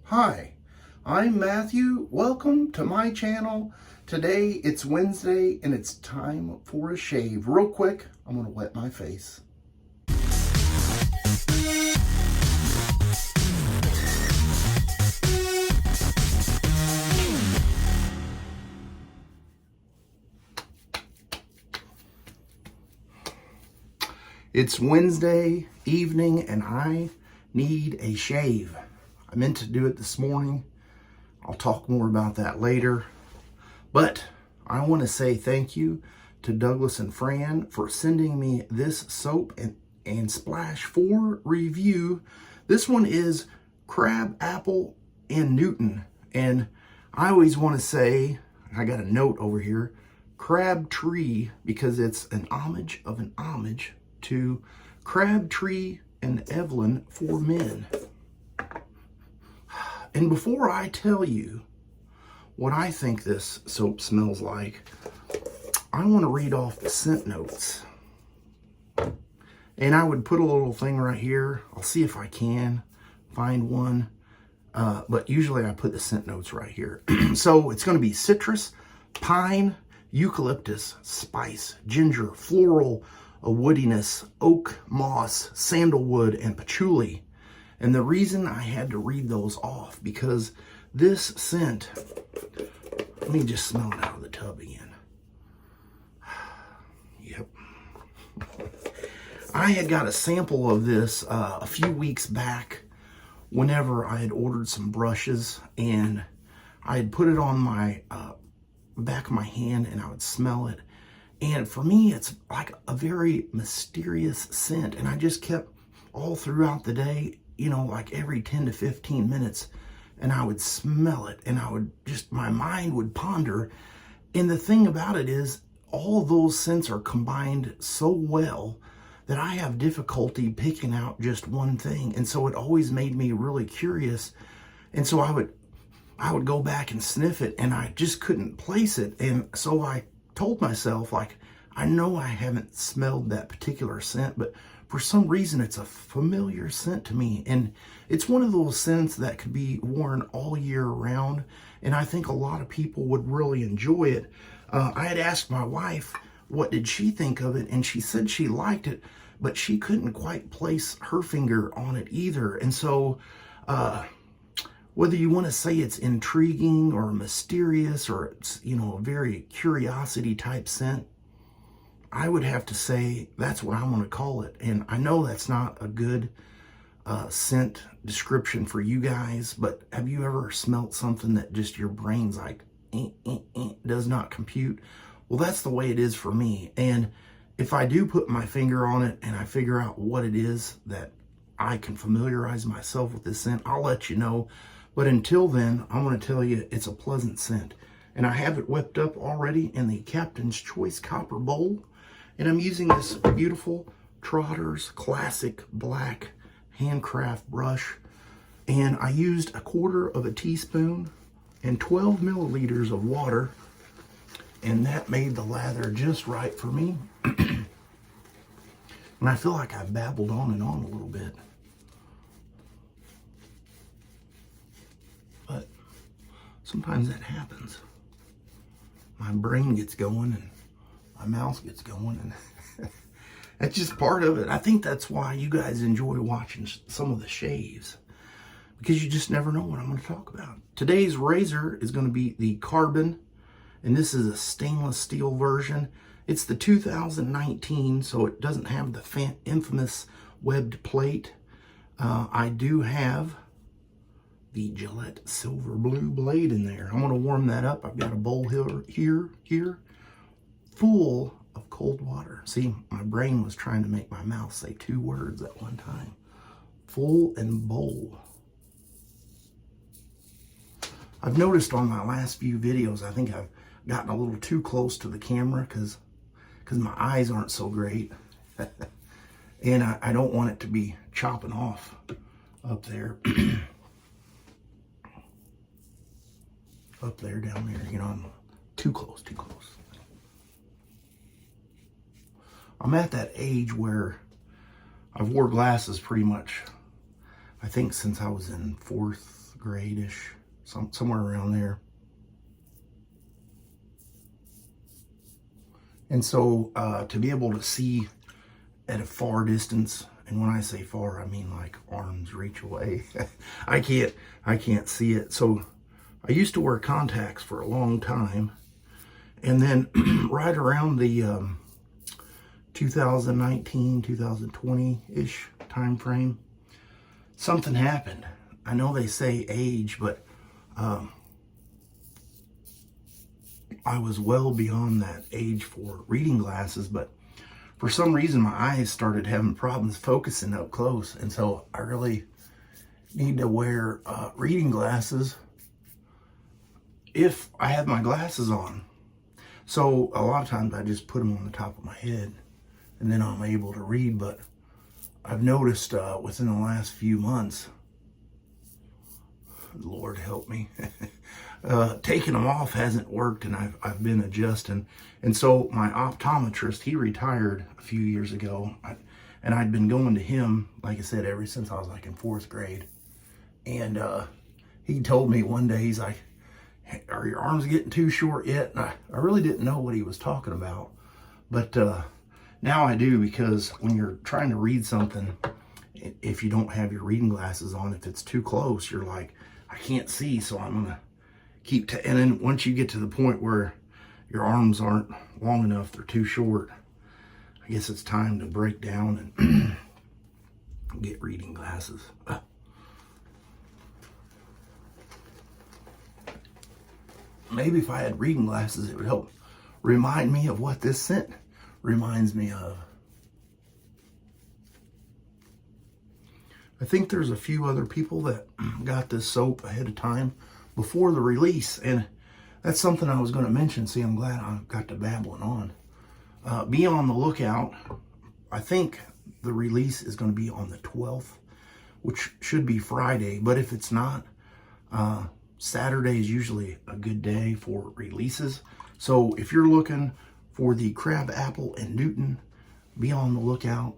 Hi, I'm Matthew. Welcome to my channel. Today it's Wednesday and it's time for a shave. Real quick, I'm going to wet my face. It's Wednesday evening and I need a shave. I meant to do it this morning. I'll talk more about that later. But I want to say thank you to Douglas and Fran for sending me this soap and splash for review. This one is Crabapple and Newton. And I always want to say, I got a note over here, Crabtree, because it's an homage of an homage to Crabtree and Evelyn for men. And before I tell you what I think this soap smells like, I want to read off the scent notes. And I would put a little thing right here. I'll see if I can find one. But usually I put the scent notes right here. So it's going to be citrus, pine, eucalyptus, spice, ginger, floral, a woodiness, oak, moss, sandalwood, and patchouli. And the reason I had to read those off, because this scent, let me just smell it out of the tub again. Yep. I had got a sample of this a few weeks back whenever I had ordered some brushes, and I had put it on my back of my hand and I would smell it. And for me, it's like a very mysterious scent. And I just kept all throughout the day, you know, like every 10 to 15 minutes, and I would smell it and I would just, my mind would ponder. And the thing about it is all those scents are combined so well that I have difficulty picking out just one thing. And so it always made me really curious. And so I would go back and sniff it and I just couldn't place it. And so I told myself, like, I know I haven't smelled that particular scent, but for some reason it's a familiar scent to me. And it's one of those scents that could be worn all year round. And I think a lot of people would really enjoy it. I had asked my wife, what did she think of it? And she said she liked it, but she couldn't quite place her finger on it either. And so, whether you want to say it's intriguing or mysterious or it's, you know, a very curiosity type scent, I would have to say that's what I'm going to call it. And I know that's not a good scent description for you guys, but have you ever smelt something that just your brain's like, does not compute? Well, that's the way it is for me. And if I do put my finger on it and I figure out what it is that I can familiarize myself with this scent, I'll let you know. But until then, I'm going to tell you it's a pleasant scent. And I have it whipped up already in the Captain's Choice copper bowl. And I'm using this beautiful Trotters classic black handcraft brush. And I used 1/4 teaspoon and 12 milliliters of water. And that made the lather just right for me. And I feel like I've babbled on and on a little bit. But sometimes that happens. My brain gets going and my mouth gets going, and that's just part of it. I think that's why you guys enjoy watching some of the shaves, because you just never know what I'm going to talk about. Today's razor is going to be the Carbon, and this is a stainless steel version. It's the 2019, so it doesn't have the infamous webbed plate. I do have the Gillette silver blue blade in there. I'm going to warm that up. I've got a bowl here, full of cold water. See, my brain was trying to make my mouth say 2 words at one time. Full and bowl. I've noticed on my last few videos, I think I've gotten a little too close to the camera because my eyes aren't so great. And I don't want it to be chopping off up there. Up there, down there, you know, I'm too close. I'm at that age where I've wore glasses pretty much, I think, since I was in 4th gradish, somewhere around there. And so to be able to see at a far distance, and when I say far, I mean like arm's reach away. I can't see it. So I used to wear contacts for a long time. And then right around the 2019, 2020-ish time frame, something happened. I know they say age, but I was well beyond that age for reading glasses, but for some reason my eyes started having problems focusing up close, and so I really need to wear reading glasses if I have my glasses on. So a lot of times I just put them on the top of my head and then I'm able to read, but I've noticed within the last few months, Lord help me, taking them off hasn't worked, and I've been adjusting. And so my optometrist, he retired a few years ago, and I'd been going to him, like I said, ever since I was like in 4th grade. And he told me one day, he's like, hey, are your arms getting too short yet? And I really didn't know what he was talking about. But now I do, because when you're trying to read something, if you don't have your reading glasses on, if it's too close, you're like, I can't see, so I'm gonna keep, and then once you get to the point where your arms aren't long enough, they're too short, I guess it's time to break down and get reading glasses. Maybe if I had reading glasses, it would help remind me of what this scent reminds me of. I think there's a few other people that got this soap ahead of time before the release, and that's something I was going to mention. See, I'm glad I got to babbling on. Be on the lookout. I think the release is going to be on the 12th, which should be Friday, but if it's not, Saturday is usually a good day for releases. So if you're looking for the Crabapple and Newton, be on the lookout.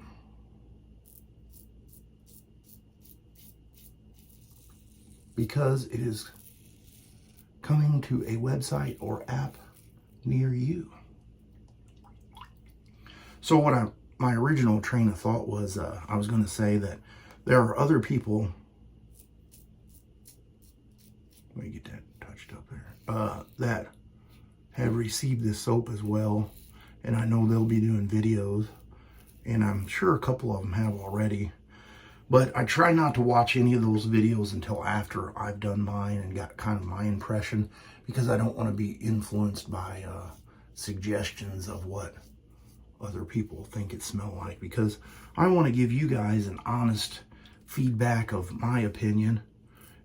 Because it is coming to a website or app near you. So what my original train of thought was, I was going to say that there are other people, let me get that touched up there, that have received this soap as well, and I know they'll be doing videos, and I'm sure a couple of them have already. But I try not to watch any of those videos until after I've done mine and got kind of my impression, because I don't want to be influenced by suggestions of what other people think it smells like, because I want to give you guys an honest feedback of my opinion.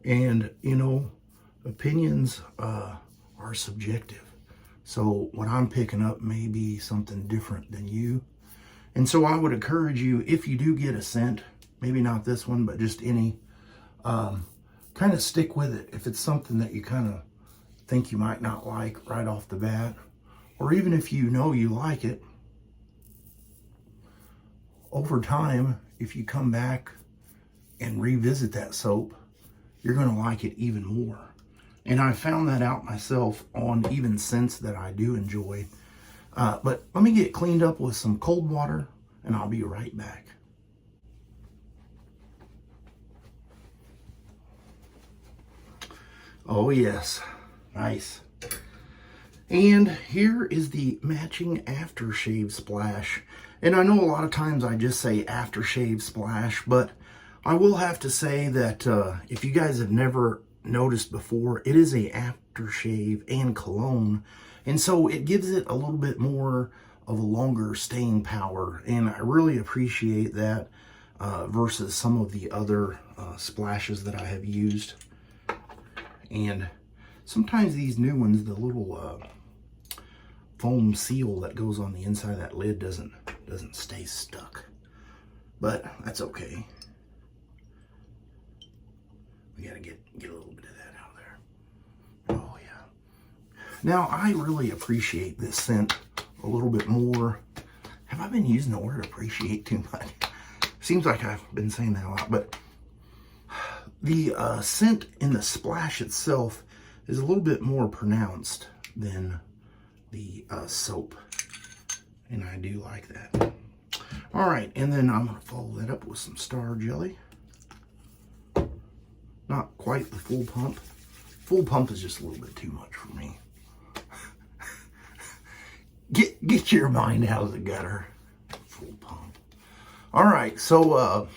And, you know, opinions are subjective. So what I'm picking up may be something different than you. And so I would encourage you, if you do get a scent, maybe not this one, but just any, kind of stick with it. If it's something that you kind of think you might not like right off the bat, or even if you know you like it, over time, if you come back and revisit that soap, you're going to like it even more. And I found that out myself on even scents that I do enjoy. But let me get cleaned up with some cold water, and I'll be right back. Oh yes, nice. And here is the matching aftershave splash. And I know a lot of times I just say aftershave splash, but I will have to say that if you guys have never noticed before, it is a aftershave and cologne. And so it gives it a little bit more of a longer staying power. And I really appreciate that versus some of the other splashes that I have used. And sometimes these new ones, the little foam seal that goes on the inside of that lid doesn't stay stuck, but that's okay. We gotta get a little bit of that out there. Oh yeah. Now I really appreciate this scent a little bit more. Have I been using the word appreciate too much? Seems like I've been saying that a lot, but The scent in the splash itself is a little bit more pronounced than the soap, and I do like that. All right, and then I'm going to follow that up with some star jelly. Not quite the full pump. Full pump is just a little bit too much for me. Get your mind out of the gutter. Full pump. All right, so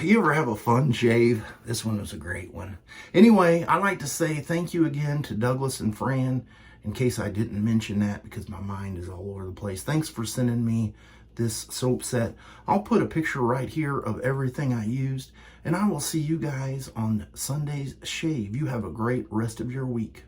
you ever have a fun shave? This one was a great one. Anyway, I'd like to say thank you again to Douglas and Fran, in case I didn't mention that because my mind is all over the place. Thanks for sending me this soap set. I'll put a picture right here of everything I used, and I will see you guys on Sunday's shave. You have a great rest of your week.